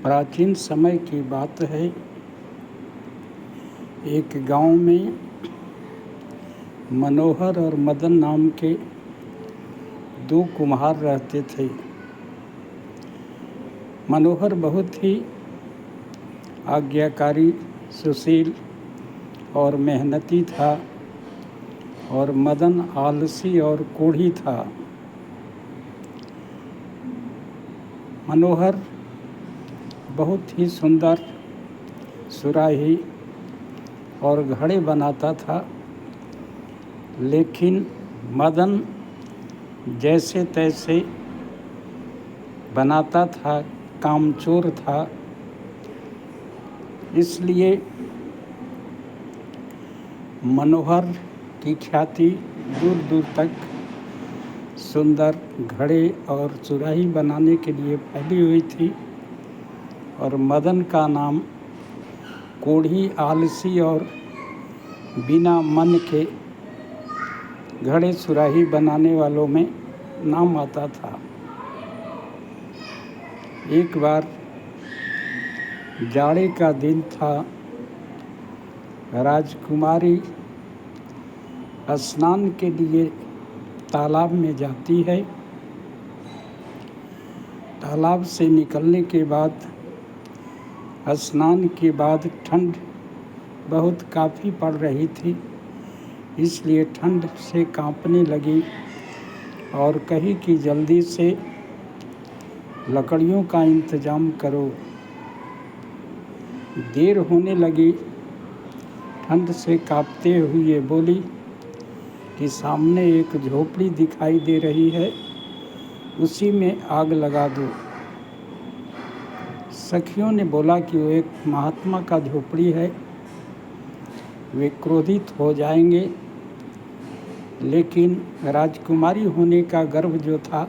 प्राचीन समय की बात है। एक गांव में मनोहर और मदन नाम के दो कुम्हार रहते थे। मनोहर बहुत ही आज्ञाकारी, सुशील और मेहनती था और मदन आलसी और कोढ़ी था। मनोहर बहुत ही सुंदर सुराही और घड़े बनाता था, लेकिन मदन जैसे तैसे बनाता था, कामचोर था। इसलिए मनोहर की ख्याति दूर दूर तक सुंदर घड़े और सुराही बनाने के लिए फैली हुई थी और मदन का नाम कोढ़ी, आलसी और बिना मन के घड़े सुराही बनाने वालों में नाम आता था। एक बार जाड़े का दिन था। राजकुमारी स्नान के लिए तालाब में जाती है। तालाब से निकलने के बाद, स्नान के बाद ठंड बहुत काफ़ी पड़ रही थी, इसलिए ठंड से कांपने लगी और कही कि जल्दी से लकड़ियों का इंतज़ाम करो। देर होने लगी। ठंड से कांपते हुए बोली कि सामने एक झोपड़ी दिखाई दे रही है, उसी में आग लगा दो। सखियों ने बोला कि वो एक महात्मा का झोपड़ी है, वे क्रोधित हो जाएंगे, लेकिन राजकुमारी होने का गर्व जो था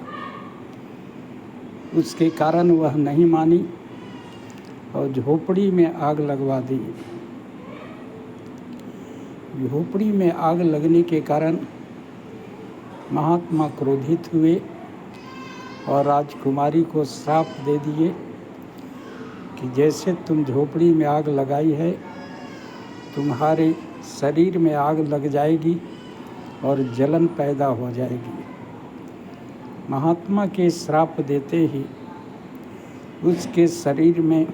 उसके कारण वह नहीं मानी और झोपड़ी में आग लगवा दी। झोपड़ी में आग लगने के कारण महात्मा क्रोधित हुए और राजकुमारी को श्राप दे दिए कि जैसे तुम झोपड़ी में आग लगाई है, तुम्हारे शरीर में आग लग जाएगी और जलन पैदा हो जाएगी। महात्मा के श्राप देते ही उसके शरीर में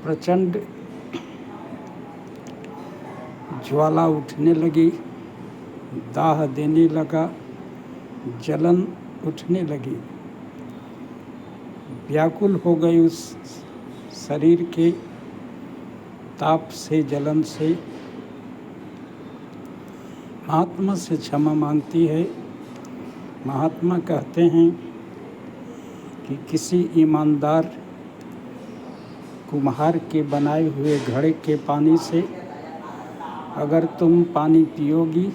प्रचंड ज्वाला उठने लगी, दाह देने लगा, जलन उठने लगी। व्याकुल हो गई उस शरीर के ताप से, जलन से। महात्मा से क्षमा मांगती है। महात्मा कहते हैं कि किसी ईमानदार कुम्हार के बनाए हुए घड़े के पानी से अगर तुम पानी पियोगी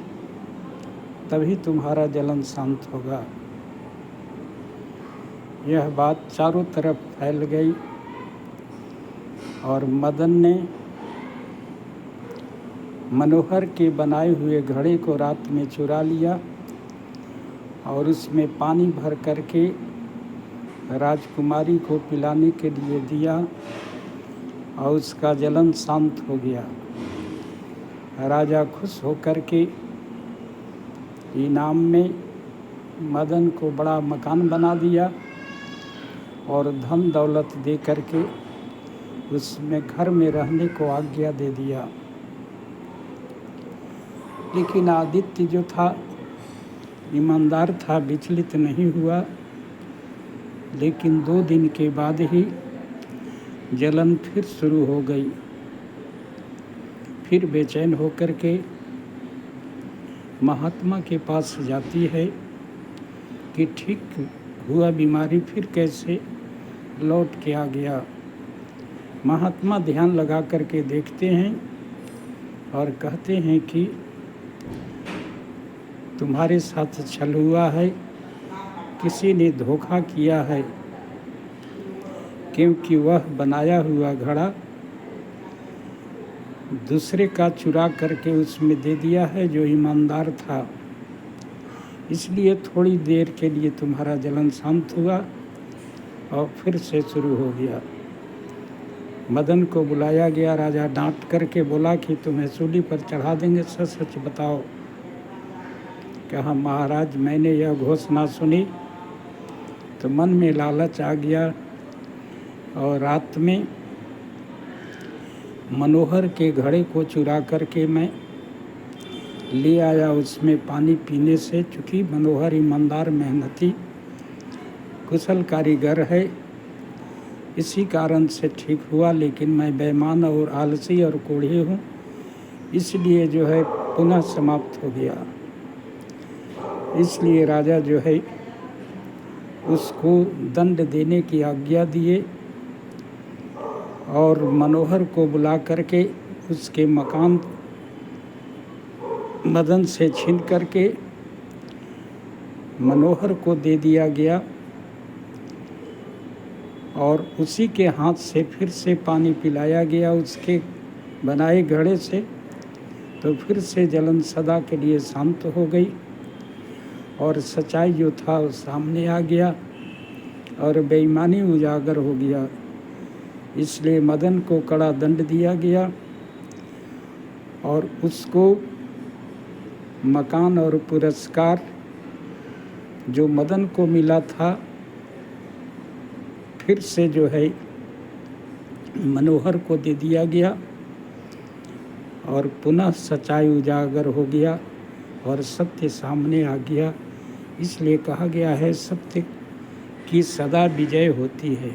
तभी तुम्हारा जलन शांत होगा। यह बात चारों तरफ फैल गई और मदन ने मनोहर के बनाए हुए घड़े को रात में चुरा लिया और उसमें पानी भर करके राजकुमारी को पिलाने के लिए दिया और उसका जलन शांत हो गया। राजा खुश होकर के इनाम में मदन को बड़ा मकान बना दिया और धन दौलत दे करके उसमें घर में रहने को आज्ञा दे दिया। लेकिन आदित्य जो था ईमानदार था, विचलित नहीं हुआ। लेकिन 2 दिन के बाद ही जलन फिर शुरू हो गई। फिर बेचैन होकर के महात्मा के पास जाती है कि ठीक हुआ बीमारी फिर कैसे लौट के आ गया। महात्मा ध्यान लगा करके देखते हैं और कहते हैं कि तुम्हारे साथ छल हुआ है, किसी ने धोखा किया है, क्योंकि वह बनाया हुआ घड़ा दूसरे का चुरा करके उसमें दे दिया है जो ईमानदार था। इसलिए थोड़ी देर के लिए तुम्हारा जलन शांत हुआ और फिर से शुरू हो गया। मदन को बुलाया गया। राजा डांट करके बोला कि तुम्हें सूली पर चढ़ा देंगे, सच सच बताओ। कहा महाराज मैंने यह घोषणा सुनी तो मन में लालच आ गया और रात में मनोहर के घड़े को चुरा करके मैं ले आया। उसमें पानी पीने से, चूँकि मनोहर ईमानदार, मेहनती, कुशल कारीगर है, इसी कारण से ठीक हुआ। लेकिन मैं बेईमान और आलसी और कोढ़ी हूँ, इसलिए जो है पुनः समाप्त हो गया। इसलिए राजा जो है उसको दंड देने की आज्ञा दिए और मनोहर को बुला करके उसके मकान मदन से छीन करके मनोहर को दे दिया गया और उसी के हाथ से फिर से पानी पिलाया गया उसके बनाए घड़े से। तो फिर से जलन सदा के लिए शांत हो गई और सच्चाई जो था वो सामने आ गया और बेईमानी उजागर हो गया। इसलिए मदन को कड़ा दंड दिया गया और उसको मकान और पुरस्कार जो मदन को मिला था फिर से जो है मनोहर को दे दिया गया और पुनः सच्चाई उजागर हो गया और सत्य सामने आ गया। इसलिए कहा गया है सत्य की सदा विजय होती है।